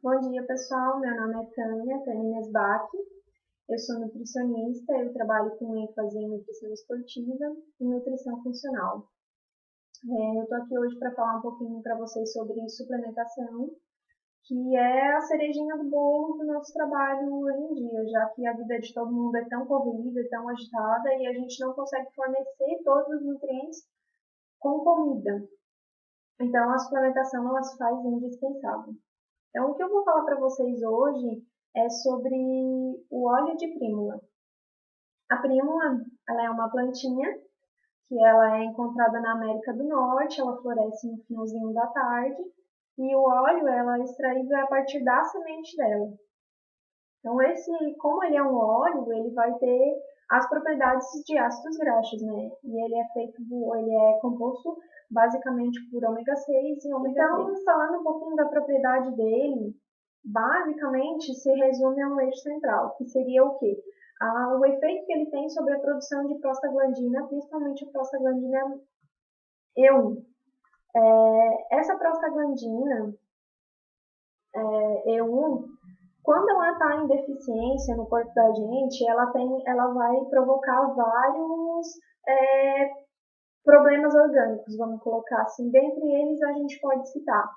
Bom dia, pessoal. Meu nome é Tânia Nesbach. Eu sou nutricionista, eu trabalho com ênfase em nutrição esportiva e nutrição funcional. Eu estou aqui hoje para falar um pouquinho para vocês sobre suplementação, que é a cerejinha do bolo do nosso trabalho hoje em dia, já que a vida de todo mundo é tão corrida, tão agitada e a gente não consegue fornecer todos os nutrientes com comida. Então, a suplementação ela se faz indispensável. Então, o que eu vou falar para vocês hoje é sobre o óleo de prímula. A prímula, ela é uma plantinha que ela é encontrada na América do Norte, ela floresce no finalzinho da tarde e o óleo ela é extraído a partir da semente dela. Então, como ele é um óleo, ele vai ter as propriedades de ácidos graxos, né? E ele é composto basicamente por ômega 6 e ômega 3. Então, falando um pouquinho da propriedade dele, basicamente se resume a um eixo central, que seria o quê? O efeito que ele tem sobre a produção de prostaglandina, principalmente a prostaglandina E1. Essa prostaglandina E1, quando ela está em deficiência no corpo da gente, ela vai provocar vários problemas orgânicos, vamos colocar assim. Dentre eles, a gente pode citar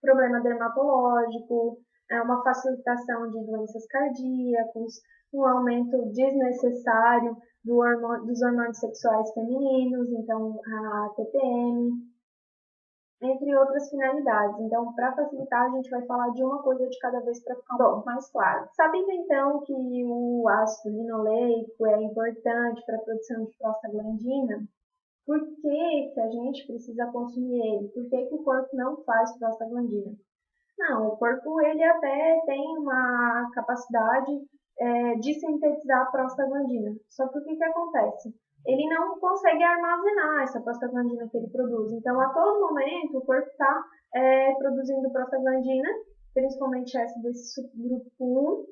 problema dermatológico, uma facilitação de doenças cardíacas, um aumento desnecessário dos hormônios sexuais femininos, então a TPM, entre outras finalidades. Então, para facilitar, a gente vai falar de uma coisa de cada vez para ficar um pouco mais claro. Sabendo então que o ácido linoleico é importante para a produção de prostaglandina, por que a gente precisa consumir ele? Por que o corpo não faz prostaglandina? Não, o corpo ele até tem uma capacidade de sintetizar a prostaglandina. Só que o que acontece? Ele não consegue armazenar essa prostaglandina que ele produz. Então, a todo momento, o corpo está produzindo prostaglandina, principalmente essa desse subgrupo 1,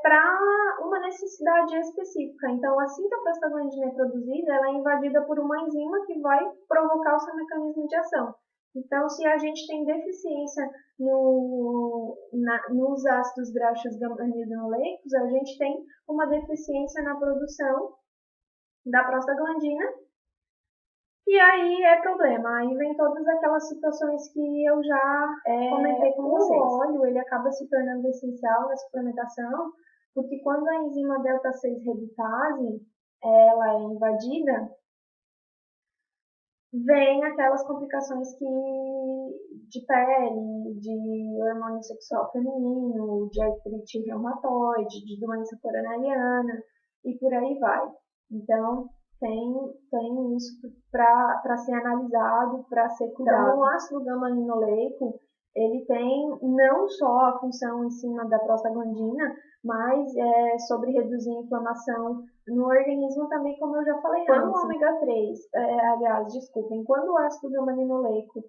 para uma necessidade específica. Então, assim que a prostaglandina é produzida, ela é invadida por uma enzima que vai provocar o seu mecanismo de ação. Então, se a gente tem deficiência nos ácidos graxos gamma-aminoleicos, a gente tem uma deficiência na produção da prostaglandina, e aí é problema. Aí vem todas aquelas situações que eu já comentei com vocês. O óleo ele acaba se tornando essencial na suplementação, porque quando a enzima delta-6 redutase ela é invadida, vem aquelas complicações de pele, de hormônio sexual feminino, de artrite reumatoide, de doença coronariana e por aí vai. Então, tem isso para ser analisado, para ser cuidado. Então, o ácido gama-aminoleico, ele tem não só a função em cima da prostaglandina, mas sobre reduzir a inflamação no organismo também, como eu já falei antes. Quando o ômega 3, quando o ácido gama-aminoleico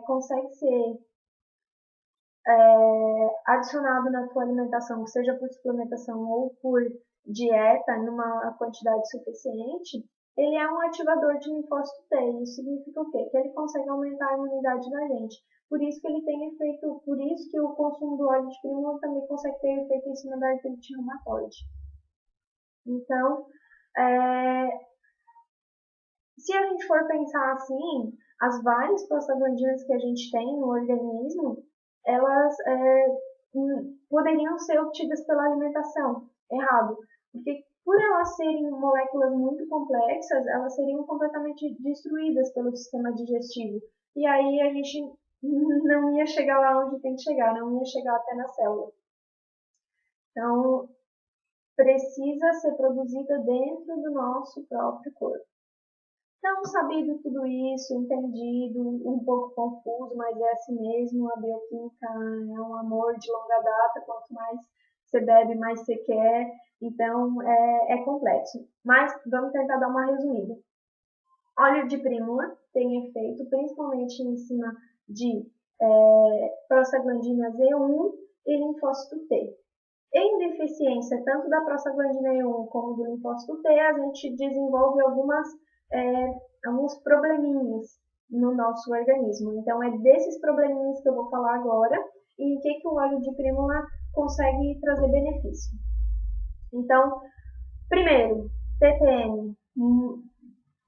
consegue ser adicionado na tua alimentação, seja por suplementação ou por dieta, numa quantidade suficiente, ele é um ativador de linfócito T. Isso significa o quê? Que ele consegue aumentar a imunidade da gente. Por isso que ele tem efeito, por isso que o consumo do óleo de prímula também consegue ter efeito em cima da artrite reumatoide. Então, se a gente for pensar assim, as várias prostaglandinas que a gente tem no organismo, elas poderiam ser obtidas pela alimentação. Errado. Porque por elas serem moléculas muito complexas, elas seriam completamente destruídas pelo sistema digestivo. E aí a gente não ia chegar lá onde tem que chegar, não ia chegar até na célula. Então, precisa ser produzida dentro do nosso próprio corpo. Então, sabido tudo isso, entendido, um pouco confuso, mas é assim mesmo, a bioquímica é um amor de longa data, quanto mais você bebe, mais você quer, então é complexo. Mas vamos tentar dar uma resumida. Óleo de prímula tem efeito principalmente em cima de prostaglandina E1 e linfócito T. Em deficiência tanto da prostaglandina E1 como do linfócito T, a gente desenvolve alguns probleminhas. no nosso organismo. Então, é desses probleminhas que eu vou falar agora e o que o óleo de prímula consegue trazer benefício. Então, primeiro, TPM.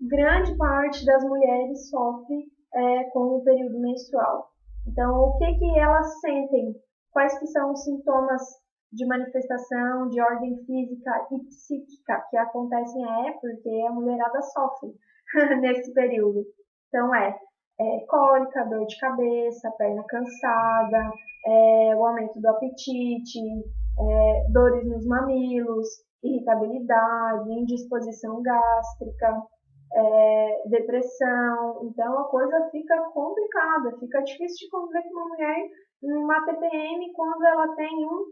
Grande parte das mulheres sofre com o período menstrual. Então, o que elas sentem? Quais que são os sintomas de manifestação de ordem física e psíquica que acontecem porque a mulherada sofre nesse período. Então, cólica, dor de cabeça, perna cansada, o aumento do apetite, dores nos mamilos, irritabilidade, indisposição gástrica, depressão. Então, a coisa fica complicada, fica difícil de conviver com uma mulher numa TPM quando ela tem um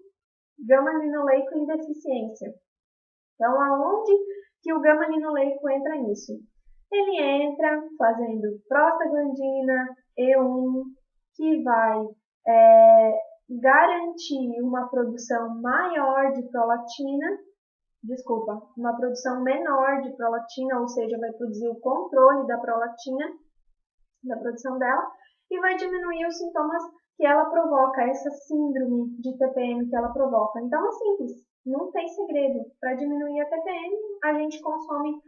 gama-aminoleico em deficiência. Então, aonde que o gama-aminoleico entra nisso? Ele entra fazendo prostaglandina E1, que vai garantir uma produção maior de prolactina, uma produção menor de prolactina, ou seja, vai produzir o controle da prolactina, da produção dela, e vai diminuir os sintomas que ela provoca, essa síndrome de TPM que ela provoca. Então é simples, não tem segredo. Para diminuir a TPM, a gente consome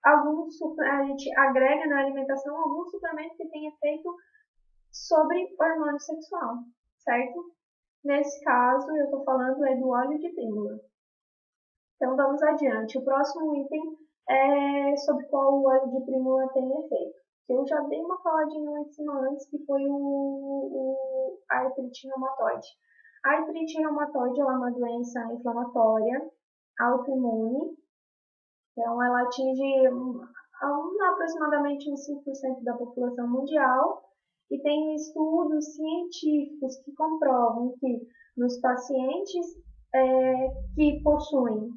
a gente agrega na alimentação algum suplemento que tenha efeito sobre hormônio sexual, certo? Nesse caso, eu estou falando do óleo de prímula. Então, vamos adiante. O próximo item é sobre qual o óleo de prímula tem efeito. Eu já dei uma faladinha em cima antes, que foi a artrite reumatoide. A artrite reumatoide é uma doença inflamatória autoimune. Então, ela atinge aproximadamente uns 5% da população mundial. E tem estudos científicos que comprovam que nos pacientes que possuem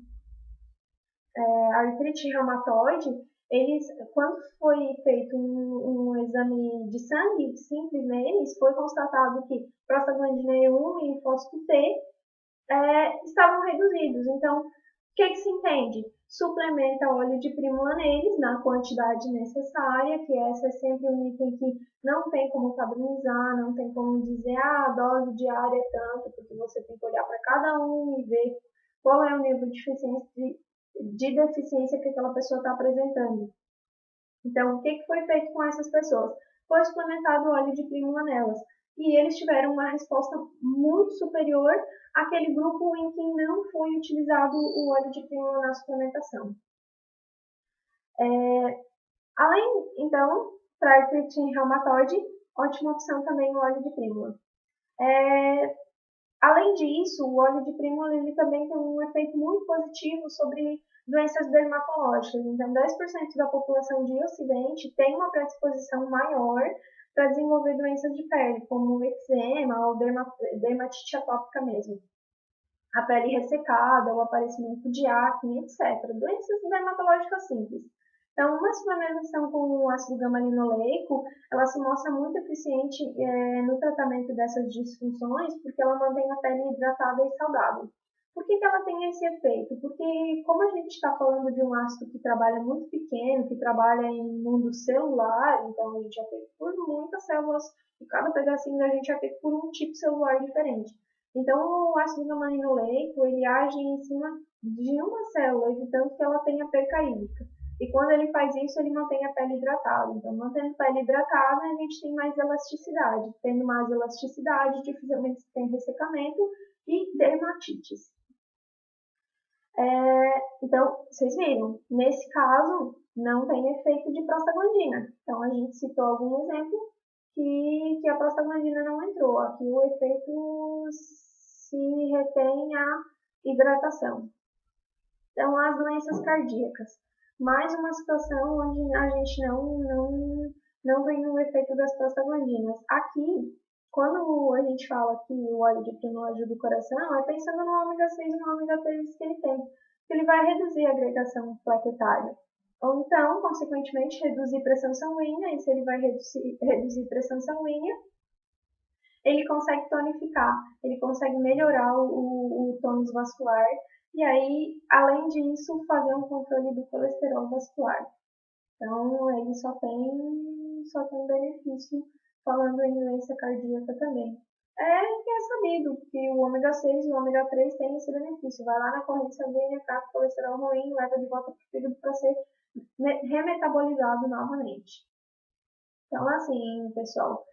artrite reumatoide, quando foi feito um exame de sangue simples neles, foi constatado que prostaglandina E1 e linfócito T estavam reduzidos. Então, o que se entende? Suplementa óleo de prímula neles na quantidade necessária, que essa é sempre um item que não tem como padronizar, não tem como dizer a dose diária é tanto, porque você tem que olhar para cada um e ver qual é o nível de deficiência que aquela pessoa está apresentando. Então, o que foi feito com essas pessoas? Foi suplementado óleo de prímula nelas. E eles tiveram uma resposta muito superior àquele grupo em que não foi utilizado o óleo de prímula na suplementação. Além, então, para artrite reumatoide, ótima opção também o óleo de prímula. Além disso, o óleo de prímula ele também tem um efeito muito positivo sobre doenças dermatológicas. Então, 10% da população de Ocidente tem uma predisposição maior para desenvolver doenças de pele, como o eczema ou dermatite atópica mesmo. A pele ressecada, o aparecimento de acne, etc. Doenças dermatológicas simples. Então, uma suplementação com o ácido gama-linoleico, ela se mostra muito eficiente no tratamento dessas disfunções, porque ela mantém a pele hidratada e saudável. Por que ela tem esse efeito? Porque, como a gente está falando de um ácido que trabalha muito pequeno, que trabalha em mundo celular, então a gente é feito por muitas células, e cada pedacinho da gente é feito por um tipo celular diferente. Então, o ácido gama-linoleico, ele age em cima de uma célula, evitando que ela tenha perca hídrica. E quando ele faz isso, ele mantém a pele hidratada. Então, mantendo a pele hidratada, a gente tem mais elasticidade. Tendo mais elasticidade, dificilmente tem ressecamento e dermatites. Então, vocês viram, nesse caso, não tem efeito de prostaglandina. Então, a gente citou algum exemplo que a prostaglandina não entrou. Aqui o efeito se retém a hidratação. Então, as doenças cardíacas. Mais uma situação onde a gente não vem no efeito das prostaglandinas. Aqui, quando a gente fala que o óleo de prímula ajuda o coração, é pensando no ômega 6 e no ômega 3 que ele tem. Ele vai reduzir a agregação plaquetária. Ou então, consequentemente, reduzir pressão sanguínea. E se ele vai reduzir pressão sanguínea, ele consegue tonificar, ele consegue melhorar o tônus vascular. E aí, além disso, fazer um controle do colesterol vascular. Então, ele só tem benefício falando em doença cardíaca também. Que é sabido que o ômega 6 e o ômega 3 têm esse benefício. Vai lá na corrente sanguínea, capta o colesterol ruim, leva de volta para o fígado para ser remetabolizado novamente. Então, assim, pessoal,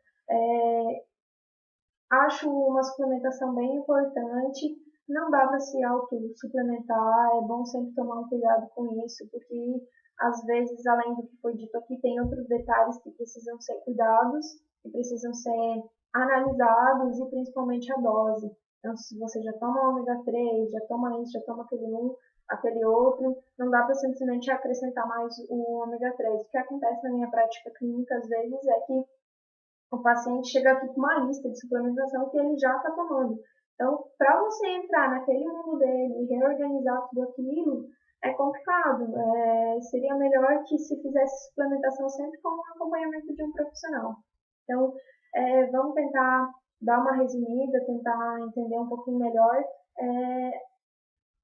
acho uma suplementação bem importante. Não dá para se auto-suplementar, é bom sempre tomar um cuidado com isso, porque às vezes, além do que foi dito aqui, tem outros detalhes que precisam ser cuidados, que precisam ser analisados e principalmente a dose. Então, se você já toma ômega 3, já toma isso, já toma aquele outro, não dá para simplesmente acrescentar mais o ômega 3. O que acontece na minha prática clínica, às vezes, é que o paciente chega aqui com uma lista de suplementação que ele já está tomando. Então, para você entrar naquele mundo dele e reorganizar tudo aquilo, é complicado. Seria melhor que se fizesse suplementação sempre com o acompanhamento de um profissional. Então, vamos tentar dar uma resumida, tentar entender um pouquinho melhor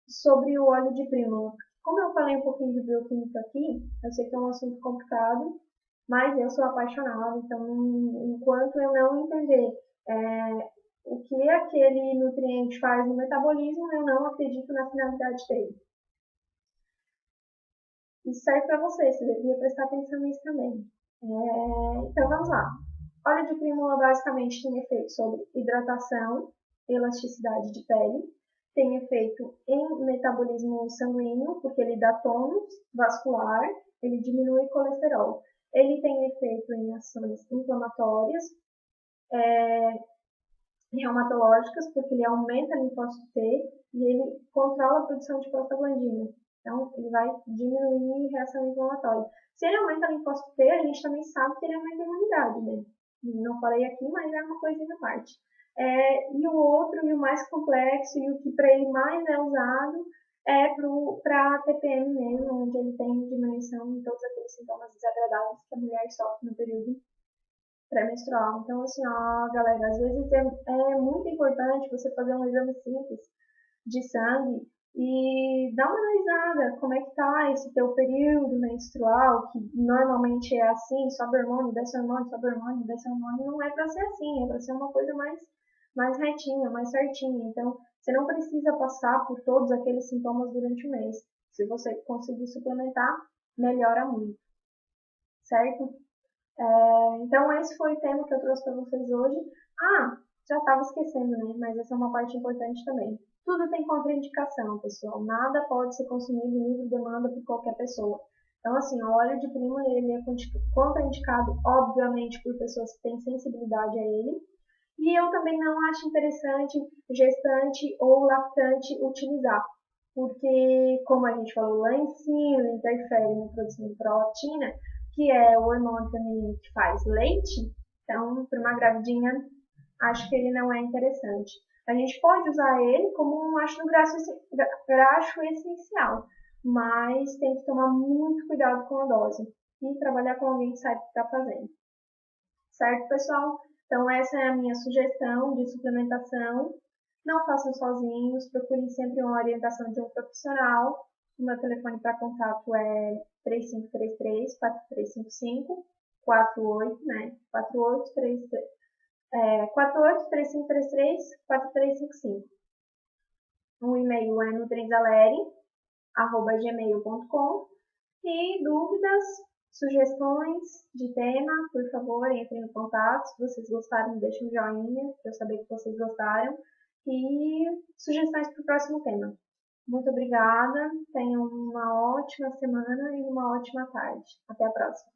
sobre o óleo de prímula. Como eu falei um pouquinho de bioquímica aqui, eu sei que é um assunto complicado, mas eu sou apaixonada, então enquanto eu não entender o que aquele nutriente faz no metabolismo, eu não acredito na finalidade dele. Isso serve para você devia prestar atenção nisso também. Então vamos lá. Óleo de prímula basicamente tem efeito sobre hidratação, elasticidade de pele, tem efeito em metabolismo sanguíneo, porque ele dá tônus vascular, ele diminui colesterol. Ele tem efeito em ações inflamatórias, reumatológicas, porque ele aumenta a linfócito T e ele controla a produção de prostaglandina. Então, ele vai diminuir a reação inflamatória. Se ele aumenta a linfócito T, a gente também sabe que ele aumenta a imunidade, né? Não falei aqui, mas é uma coisinha à parte. E o outro, e o mais complexo, e o que para ele mais é usado, para a TPM mesmo, onde ele tem diminuição em todos aqueles sintomas desagradáveis que a mulher sofre no período pré-menstrual. Então, assim, galera, às vezes é muito importante você fazer um exame simples de sangue e dar uma analisada como é que tá esse teu período menstrual, que normalmente é assim, sobe hormônio, desce hormônio, sobe hormônio, desce hormônio. Não é para ser assim, é para ser uma coisa mais retinha, mais certinha. Então, você não precisa passar por todos aqueles sintomas durante o mês. Se você conseguir suplementar, melhora muito, certo? Então, esse foi o tema que eu trouxe para vocês hoje. Já estava esquecendo, né? Mas essa é uma parte importante também. Tudo tem contraindicação, pessoal. Nada pode ser consumido em livre demanda por qualquer pessoa. Então, assim, o óleo de prímula, ele é contraindicado, obviamente, por pessoas que têm sensibilidade a ele. E eu também não acho interessante gestante ou lactante utilizar, porque, como a gente falou lá em cima, interfere na produção de prolactina, que é o hormônio feminino que faz leite. Então, para uma gravidinha, acho que ele não é interessante. A gente pode usar ele como um ácido graxo essencial, mas tem que tomar muito cuidado com a dose e trabalhar com alguém que sabe o que está fazendo. Certo, pessoal? Então, essa é a minha sugestão de suplementação. Não façam sozinhos, procurem sempre uma orientação de um profissional. O meu telefone para contato é 3533-4355, 48, né? 48-3533-4355. O e-mail é nutrizaleri@gmail.com. E dúvidas, sugestões de tema, por favor, entrem em contato. Se vocês gostaram, deixem um joinha para eu saber que vocês gostaram. E sugestões para o próximo tema. Muito obrigada, tenham uma ótima semana e uma ótima tarde. Até a próxima.